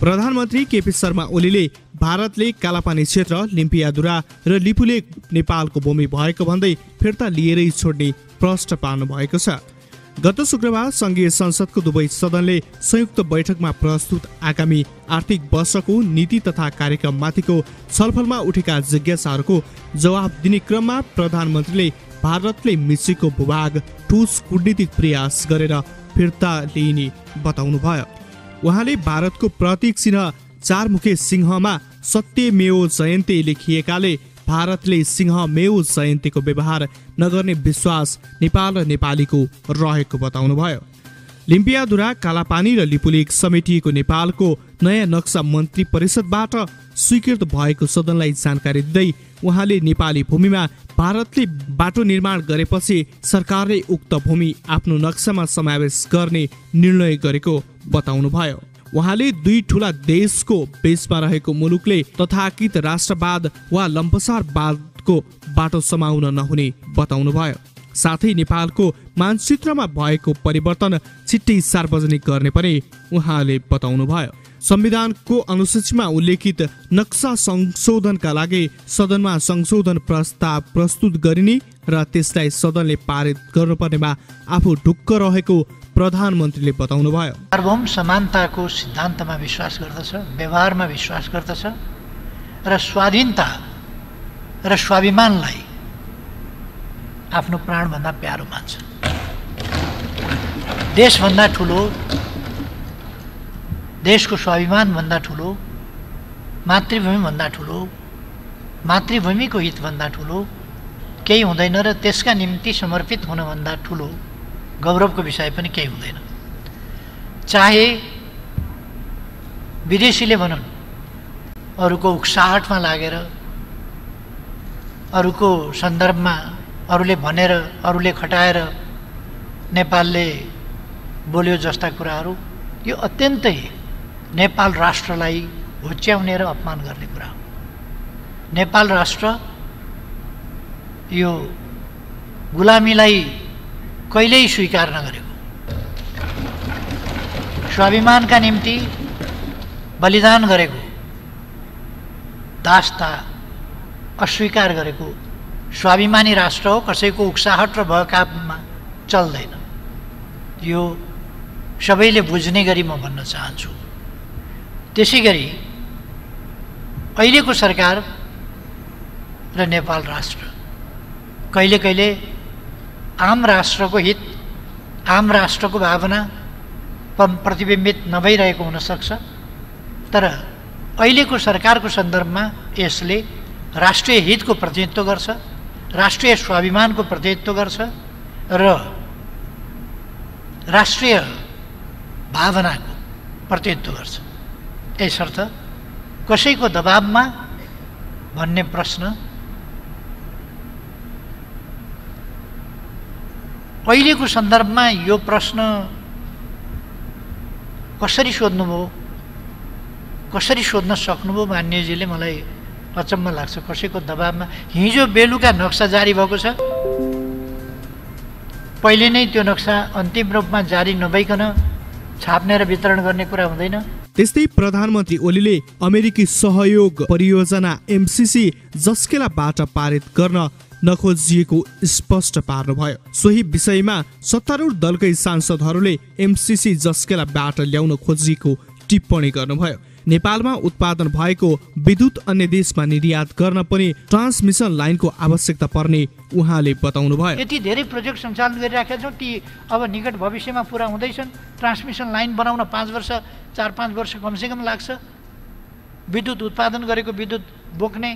प्रधानमन्त्री केपी शर्मा ओलीले भारतले कालापानी क्षेत्र लिम्पियाधुरा र लिपुलेक नेपालको भूमि भएको भन्दै फिर्ता लिएरै छोड्ने प्रश्न पार्नु भएको छ। गत शुक्रबार संघीय संसदको दुवै सदनले संयुक्त बैठकमा प्रस्तुत आगामी आर्थिक वर्षको नीति तथा कार्यक्रममाथिको छलफलमा उठेका जिज्ञासाहरूको जवाब दिने क्रममा प्रधानमन्त्रीले भारतले मिचेको भूभाग ठोस कूटनीतिक प्रयास गरेर फिर्ता लिइने बताउनुभयो। उहाँले भारतको प्रतीक चिन्ह चारमुखे सिंहमा सत्यमेव जयन्ती लेखिएकाले भारतले सिंहमेव जयन्तीको व्यवहार नगर्ने विश्वास नेपाल र नेपालीको रहेको बताउनुभयो। लिम्पियाधुरा, कालापानी र लिपुलेक समेटिएको नेपालको नयाँ नक्सा मन्त्री परिषदबाट स्वीकृत भएको सदनलाई जानकारी दिँदै उहाँले नेपाली भूमिमा भारतले बाटो निर्माण गरेपछि सरकारले उक्त भूमि आफ्नो नक्सामा समावेश गर्ने निर्णय गरेको बताउनुभयो। उहाँले दुई ठूला देशको बीचमा रहेको मुलुकले तथाकथित राष्ट्रवाद वा लम्पसारवादको बाटो समाउन नहुने बताउनुभयो। साथै नेपालको मानचित्रमा भएको परिवर्तन छिट्टै सार्वजनिक गर्ने पनि उहाँले बताउनुभयो। संविधानको अनुसूचीमा उल्लेखित नक्सा संशोधनका लागि सदनमा संशोधन प्रस्ताव प्रस्तुत गरिने र त्यसलाई सदनले पारित गर्नुपर्नेमा आफू ढुक्क रहेको प्रधानमन्त्रीले बताउनुभयो। सार्वभौम समानताको सिद्धान्तमा विश्वास गर्दछ, व्यवहारमा विश्वास गर्दछ र स्वाधीनता र स्वाभिमानलाई आफ्नो प्राणभन्दा प्यारो मान्छ। देशभन्दा ठुलो, देशको स्वाभिमानभन्दा ठुलो, मातृभूमिभन्दा ठुलो, मातृभूमिको हितभन्दा ठुलो केही हुँदैन र त्यसका निम्ति समर्पित हुनभन्दा ठुलो गौरवको विषय पनि केही हुँदैन। चाहे विदेशीले भनुन्, अरूको उक्साहटमा लागेर, अरूको सन्दर्भमा अरूले भनेर, अरूले खटाएर नेपालले बोल्यो जस्ता कुराहरू, यो अत्यन्तै नेपाल राष्ट्रलाई होच्याउने र अपमान गर्ने कुरा हो। नेपाल राष्ट्र यो गुलामीलाई कहिल्यै स्वीकार नगरेको, स्वाभिमानका निम्ति बलिदान गरेको, दासता अस्वीकार गरेको स्वाभिमानी राष्ट्र हो। कसैको उक्साहट र भयकापमा चल्दैन। यो सबैले बुझ्ने गरी म भन्न चाहन्छु। त्यसै गरी अहिलेको सरकार र नेपाल राष्ट्र कहिले कहिले आम राष्ट्रको हित, आम राष्ट्रको भावना प्रतिबिम्बित नभइरहेको हुनसक्छ, तर अहिलेको सरकारको सन्दर्भमा यसले राष्ट्रिय हितको प्रतिनिधित्व गर्छ, राष्ट्रिय स्वाभिमानको प्रतिनिधित्व गर्छ र राष्ट्रिय भावनाको प्रतिनिधित्व गर्छ। यसर्थ कसैको दबाबमा भन्ने प्रश्न अहिलेको सन्दर्भमा यो प्रश्न कसरी सोध्नुभयो, कसरी सोध्न सक्नुभयो मान्यजीले, मलाई अचम्म लाग्छ। कसैको दबाबमा हिजो बेलुका नक्सा जारी भएको छ, पहिले नै त्यो नक्सा अन्तिम रूपमा जारी नभइकन छाप्ने र वितरण गर्ने कुरा हुँदैन। त्यस्तै प्रधानमन्त्री ओलीले अमेरिकी सहयोग परियोजना एमसीसी जस्केलाबाट पारित गर्न नखोजिएको स्पष्ट पार्नुभयो। सोही विषयमा सत्तारूढ दलकै सांसदहरूले एमसीसी जस्केलाबाट ल्याउन खोजिएको टिप्पणी गर्नुभयो। नेपालमा उत्पादन भएको विद्युत अन्य देशमा निर्यात गर्न पनि ट्रान्समिसन लाइनको आवश्यकता पर्ने उहाँले बताउनुभयो। यति धेरै प्रोजेक्ट सञ्चालन गरिराखेका छौँ, ती अब निकट भविष्यमा पुरा हुँदैछन्। ट्रान्समिसन लाइन बनाउन 5 वर्ष 4-5 वर्ष कमसेकम लाग्छ। विद्युत उत्पादन गरेको विद्युत बोक्ने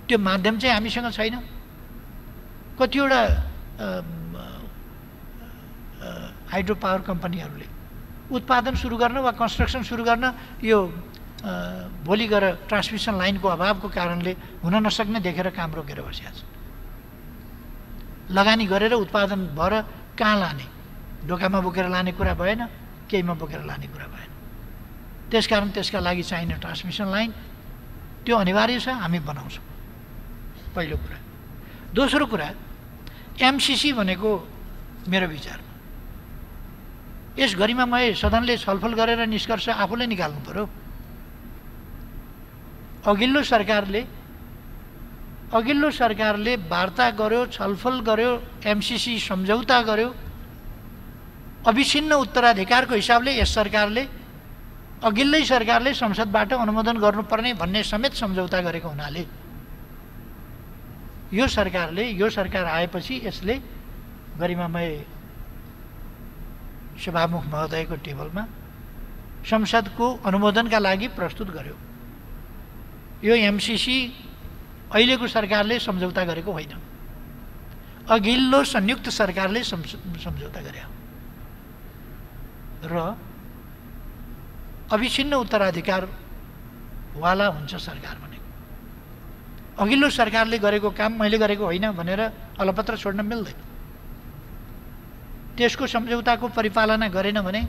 त्यो माध्यम चाहिँ हामीसँग छैन। कतिवटा हाइड्रो पावर कम्पनीहरूले उत्पादन सुरु गर्न वा कन्स्ट्रक्सन सुरु गर्न यो भोलि गएर ट्रान्समिसन लाइनको अभावको कारणले हुन नसक्ने देखेर काम रोकेर बसेका छन्। लगानी गरेर उत्पादन भएर कहाँ लाने, ढोकामा बोकेर लाने कुरा भएन, केहीमा बोकेर लाने कुरा भएन। त्यसकारण त्यसका लागि चाहिने ट्रान्समिसन लाइन त्यो अनिवार्य छ, हामी बनाउँछौँ। पहिलो कुरा। दोस्रो कुरा, एमसीसी भनेको मेरो विचारमा यस गरिमामय सदनले छलफल गरेर निष्कर्ष आफूले निकाल्नु पर्यो। अघिल्लो सरकारले वार्ता गर्यो, छलफल गर्यो, एमसीसी सम्झौता गर्यो। अविच्छिन्न उत्तराधिकारको हिसाबले यस सरकारले अघिल्लै सरकारले संसदबाट अनुमोदन गर्नुपर्ने भन्ने समेत सम्झौता गरेको हुनाले यो सरकार आएपछि यसले गरिमामय सभामुख महोदयको टेबलमा संसदको अनुमोदनका लागि प्रस्तुत गर्यो। यो एमसीसी अहिलेको सरकारले सम्झौता गरेको होइन, अघिल्लो संयुक्त सरकारले सम्झौता गरे र अविच्छिन्न उत्तराधिकारवाला हुन्छ सरकार भनेको। अघिल्लो सरकारले गरेको काम मैले गरेको होइन भनेर अलपत्र छोड्न मिल्दैन। त्यसको सम्झौताको परिपालना गरेन भने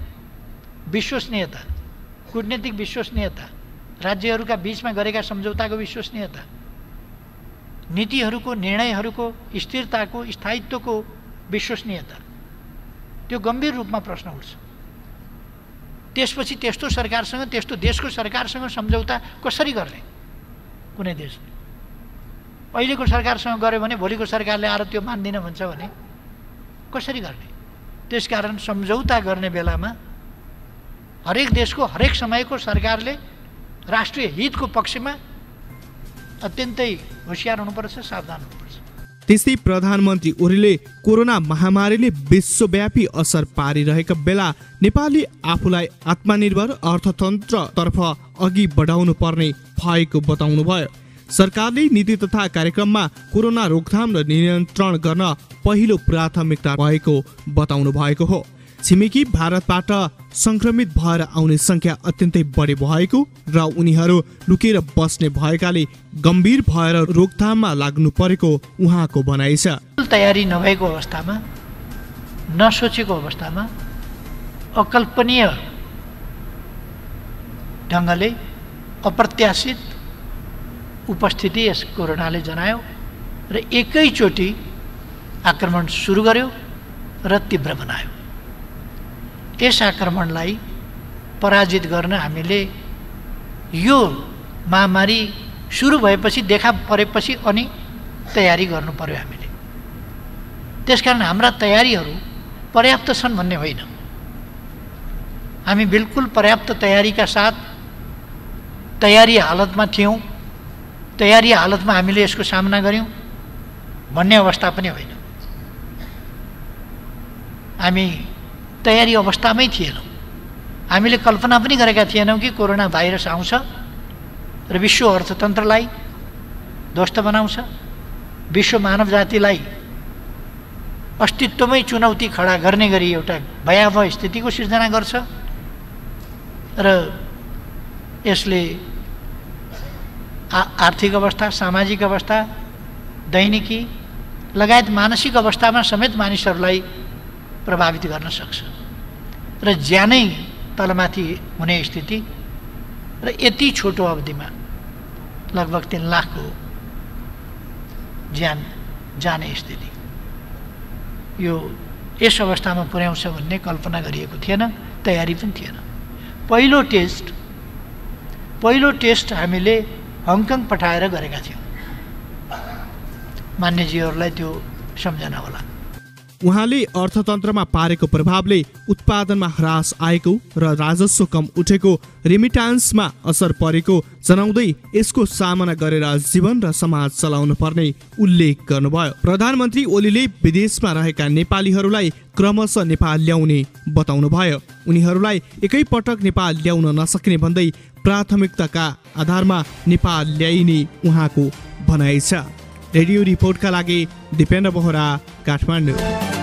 विश्वसनीयता, कूटनीतिक विश्वसनीयता, राज्यहरूका बीचमा गरेका सम्झौताको विश्वसनीयता, नीतिहरूको निर्णयहरूको स्थिरताको स्थायित्वको विश्वसनीयता त्यो गम्भीर रूपमा प्रश्न उठ्छ। त्यसपछि त्यस्तो सरकारसँग, त्यस्तो देशको सरकारसँग सम्झौता कसरी गर्ने? कुनै देशले अहिलेको सरकारसँग गर्यो भने भोलिको सरकारले आएर त्यो मान्दिन भन्छ भने कसरी गर्ने? त्यसकारण सम्झौता गर्ने बेलामा हरेक देशको हरेक समयको सरकारले राष्ट्रिय हितको पक्षमा अत्यन्तै होशियार हुनुपर्छ, सावधान हुनुपर्छ। त्यस्तै प्रधानमन्त्री ओलीले कोरोना महामारीले विश्वव्यापी असर पारिरहेका बेला नेपालले आफूलाई आत्मनिर्भर अर्थतन्त्रतर्फ अघि बढाउनु पर्ने भएको बताउनुभयो। सरकारले नीति तथा कार्यक्रममा कोरोना रोकथाम र नियन्त्रण गर्न पहिलो प्राथमिकता भएको बताउनु भएको हो। छिमेकी भारतबाट संक्रमित भएर आउने संख्या अत्यन्तै बढी भएको र उनीहरू लुकेर बस्ने भएकाले गम्भीर भएर रोकथाममा लाग्नु परेको उहाँको भनाइ छ। तयारी नभएको अवस्थामा, नसोचेको अवस्थामा अकल्पनीय ढङ्गले अप्रत्याशित उपस्थिति यस कोरोनाले जनायो र एकैचोटि आक्रमण सुरु गर्यो र तीव्र बनायो। यस आक्रमणलाई पराजित गर्न हामीले यो महामारी सुरु भएपछि, देखा परेपछि अनि तयारी गर्नु पर्यो हामीले। त्यसकारण हाम्रा तयारीहरू पर्याप्त छन् भन्ने होइन। हामी बिल्कुल पर्याप्त तयारीका साथ तयारी हालतमा थियौँ, तयारी हालतमा हामीले यसको सामना गऱ्यौँ भन्ने अवस्था पनि होइन। हामी तयारी अवस्थामै थिएनौँ। हामीले कल्पना पनि गरेका थिएनौँ कि कोरोना भाइरस आउँछ र विश्व अर्थतन्त्रलाई ध्वस्त बनाउँछ, विश्व मानव जातिलाई अस्तित्वमै चुनौती खडा गर्ने गरी एउटा भयावह स्थितिको सिर्जना गर्छ र यसले आर्थिक अवस्था, सामाजिक अवस्था, दैनिकी लगायत मानसिक अवस्थामा समेत मानिसहरूलाई प्रभावित गर्न सक्छ र ज्यानै तलमाथि हुने स्थिति र यति छोटो अवधिमा लगभग 3 लाखको ज्यान जाने स्थिति यो यस अवस्थामा पुर्याउँछ भन्ने कल्पना गरिएको थिएन, तयारी पनि थिएन। पहिलो टेस्ट हामीले हङकङ पठाएर गरेका थियौँ। मान्यजीहरूलाई त्यो सम्झना होला। उहाँले अर्थतन्त्रमा पारेको प्रभावले उत्पादनमा ह्रास आएको र राजस्व कम उठेको, रेमिटान्समा असर परेको जनाउँदै यसको सामना गरेर जीवन र समाज चलाउनु पर्ने उल्लेख गर्नुभयो। प्रधानमन्त्री ओलीले विदेशमा रहेका नेपालीहरूलाई क्रमशः नेपाल ल्याउने बताउनुभयो। उनीहरूलाई एकैपटक नेपाल ल्याउन नसक्ने भन्दै प्राथमिकताका आधारमा नेपाल ल्याइने उहाँको भनाइ छ। रेडियो रिपोर्टका लागि दिपेन्द्र बोहरा, काठमाडौँ।